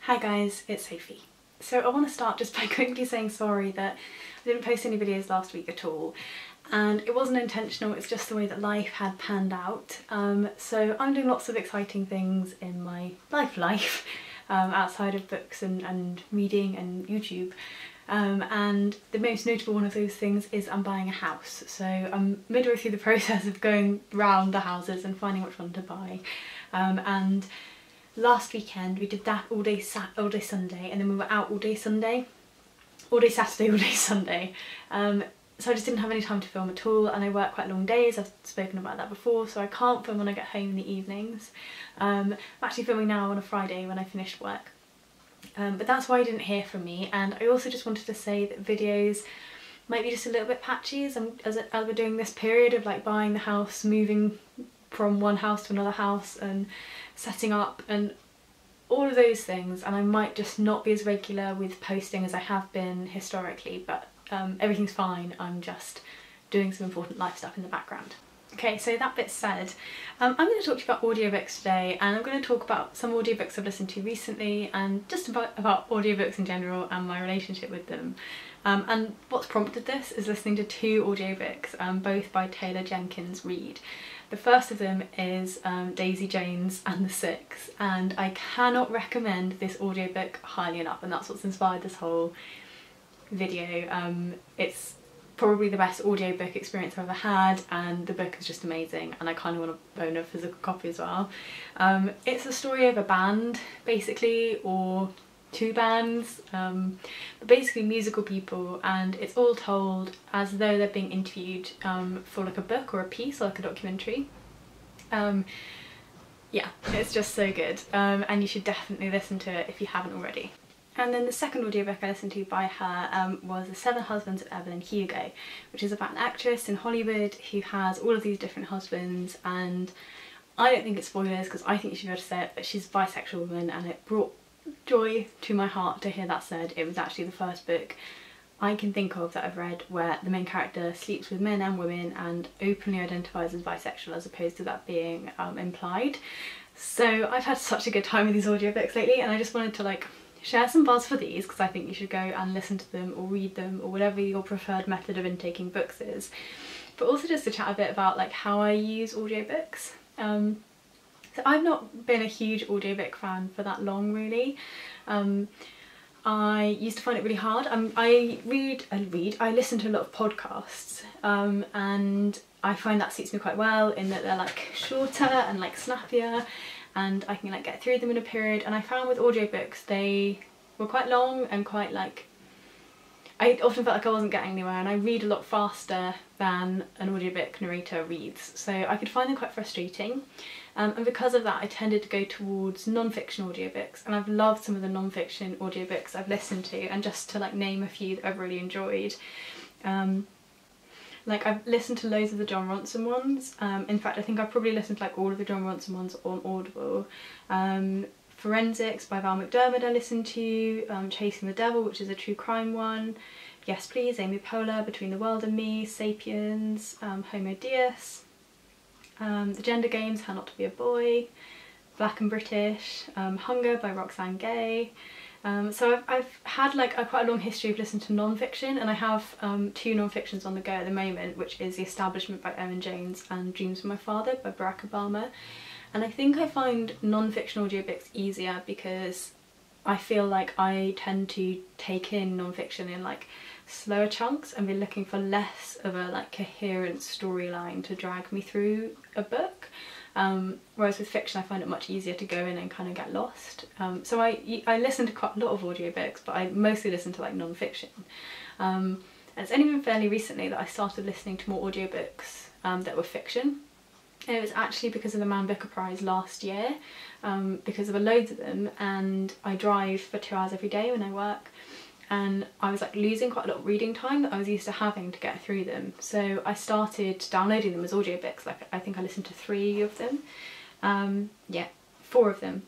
Hi guys, it's Sophie. So I want to start just by quickly saying sorry that I didn't post any videos last week at all, and it wasn't intentional, it's just the way that life had panned out. So I'm doing lots of exciting things in my life outside of books and reading and YouTube, and the most notable one of those things is I'm buying a house. So I'm midway through the process of going round the houses and finding which one to buy, and last weekend we did that all day Sunday, and then we were out all day Saturday, all day Sunday. So I just didn't have any time to film at all, and I work quite long days. I've spoken about that before, so I can't film when I get home in the evenings. I'm actually filming now on a Friday when I finished work. But that's why you didn't hear from me, and I also just wanted to say that videos might be just a little bit patchy as we're doing this period of like buying the house, moving from one house to another house and setting up and all of those things, and I might just not be as regular with posting as I have been historically, but everything's fine. I'm just doing some important life stuff in the background. Okay, so that bit said, I'm going to talk to you about audiobooks today, and I'm going to talk about some audiobooks I've listened to recently and just about audiobooks in general and my relationship with them. And what's prompted this is listening to two audiobooks, both by Jenkins Reid. The first of them is Daisy Jones and the Six, and I cannot recommend this audiobook highly enough, and that's what's inspired this whole video. It's probably the best audiobook experience I've ever had, and the book is just amazing, and I kind of want to own a physical copy as well. It's a story of a band basically, or two bands, but basically musical people, and it's all told as though they're being interviewed for like a book or a piece or like a documentary. Yeah, it's just so good, and you should definitely listen to it if you haven't already. And then the second audiobook I listened to by her was The Seven Husbands of Evelyn, Hugo, which is about an actress in Hollywood who has all of these different husbands, and I don't think it's spoilers because I think you should be able to say it, but she's a bisexual woman, and it brought joy to my heart to hear that said. It was actually the first book I can think of that I've read where the main character sleeps with men and women and openly identifies as bisexual, as opposed to that being implied. So I've had such a good time with these audiobooks lately, and I just wanted to like share some buzz for these because I think you should go and listen to them or read them or whatever your preferred method of intaking books is. But also just to chat a bit about like how I use audiobooks. So I've not been a huge audiobook fan for that long really. I used to find it really hard. I listen to a lot of podcasts, and I find that suits me quite well in that they're like shorter and like snappier, and I can like get through them in a period. And I found with audiobooks they were quite long and quite like, I often felt like I wasn't getting anywhere, and I read a lot faster than an audiobook narrator reads, so I could find them quite frustrating. And because of that I tended to go towards non-fiction audiobooks, and I've loved some of the non-fiction audiobooks I've listened to, and just to like name a few that I've really enjoyed. Like I've listened to loads of the Jon Ronson ones. In fact I think I've probably listened to like all of the Jon Ronson ones on Audible. Forensics by Val McDermid I listened to, Chasing the Devil, which is a true crime one, Yes Please, Amy Poehler, Between the World and Me, Sapiens, Homo, Deus, The Gender Games, How Not to Be a Boy, Black and British, Hunger by Roxane Gay. So I've had like quite a long history of listening to non-fiction, and I have two non-fictions on the go at the moment, which is The Establishment by Owen and Dreams from My Father by Barack Obama. And I think I find non-fiction audiobooks easier because I feel like I tend to take in non-fiction in like slower chunks and be looking for less of a like coherent storyline to drag me through a book. Whereas with fiction I find it much easier to go in and kind of get lost. So I listen to quite a lot of audiobooks, but I mostly listen to like non-fiction. And it's only been fairly recently that I started listening to more audiobooks that were fiction. And it was actually because of the Man Booker Prize last year, because there were loads of them, and I drive for 2 hours every day when I work, and I was like losing quite a lot of reading time that I was used to having to get through them. So I started downloading them as audiobooks. Like I think I listened to 3 of them, yeah, 4 of them.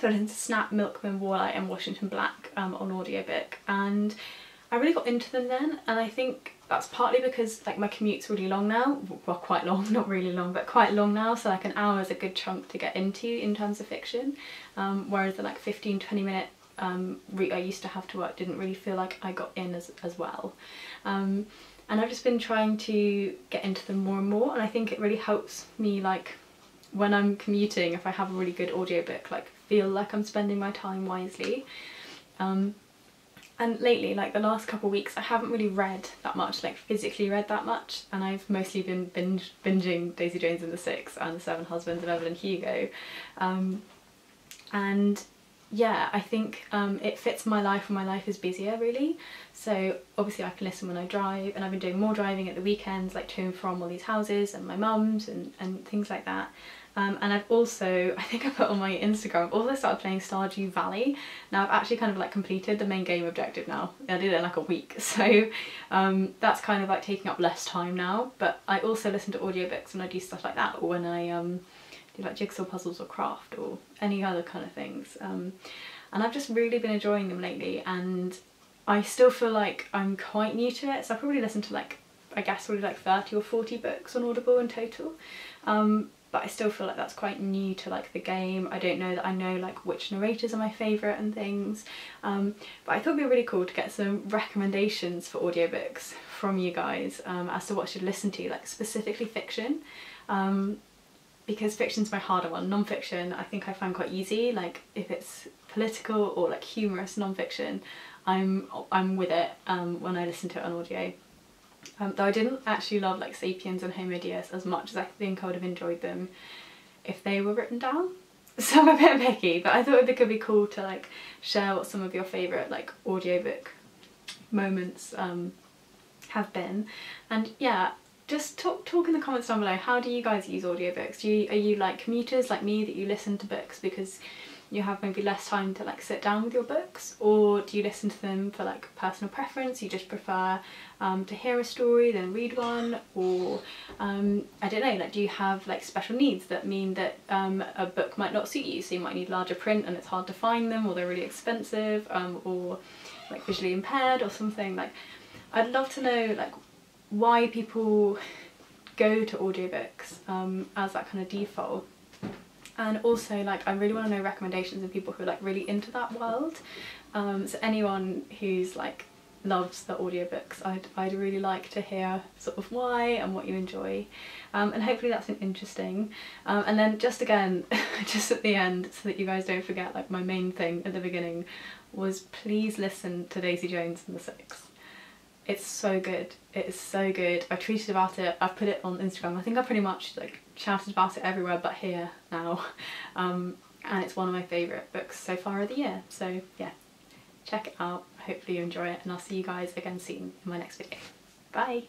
So I listened to Snap, Milkman, Warlight and Washington Black on audiobook, and I really got into them then, and I think that's partly because like my commute's really long now, well quite long, not really long but quite long now, so like an hour is a good chunk to get into in terms of fiction, whereas the like 15-20 minute I used to have to work didn't really feel like I got in as well. And I've just been trying to get into them more and more, and I think it really helps me, like when I'm commuting, if I have a really good audiobook, like feel like I'm spending my time wisely. And lately, like the last couple of weeks, I haven't really read that much, like physically read that much, and I've mostly been binging Daisy Jones and the Six and The Seven Husbands of Evelyn Hugo. And yeah, I think it fits my life when my life is busier, really. So obviously I can listen when I drive, and I've been doing more driving at the weekends, like to and from all these houses and my mum's and things like that. And I've also, I think I put on my Instagram, I've also started playing Stardew Valley. Now I've actually kind of like completed the main game objective now. I did it in like a week, so that's kind of like taking up less time now. But I also listen to audiobooks when I do stuff like that, or when I do like jigsaw puzzles or craft or any other kind of things. And I've just really been enjoying them lately, and I still feel like I'm quite new to it. So I probably listened to like, I guess probably like 30 or 40 books on Audible in total. But I still feel like that's quite new to like the game. I don't know that I know like which narrators are my favourite and things. But I thought it'd be really cool to get some recommendations for audiobooks from you guys as to what I should listen to, like specifically fiction. Because fiction's my harder one. Non-fiction I think I find quite easy. Like if it's political or like humorous non-fiction, I'm with it when I listen to it on audio. Though I didn't actually love like Sapiens and Homo Deus as much as I think I would have enjoyed them if they were written down. So I'm a bit picky, but I thought it could be cool to like share what some of your favourite like audiobook moments have been. And yeah, just talk in the comments down below, how do you guys use audiobooks? Are you like commuters like me, that you listen to books because you have maybe less time to like sit down with your books, or do you listen to them for like personal preference? You just prefer to hear a story than read one, or I don't know, like do you have like special needs that mean that a book might not suit you, so you might need larger print and it's hard to find them, or they're really expensive, or like visually impaired or something? Like I'd love to know like why people go to audiobooks as that kind of default. And also like I really want to know recommendations of people who are like really into that world. So anyone who's like loves the audiobooks, I'd really like to hear sort of why and what you enjoy. And hopefully that's interesting. And then just again, just at the end, so that you guys don't forget, like my main thing at the beginning was please listen to Daisy Jones and the Six. It's so good. It is so good. I tweeted about it, I've put it on Instagram. I think I pretty much like shouted about it everywhere but here now. And it's one of my favourite books so far of the year. So yeah, check it out. Hopefully you enjoy it, and I'll see you guys again soon in my next video. Bye!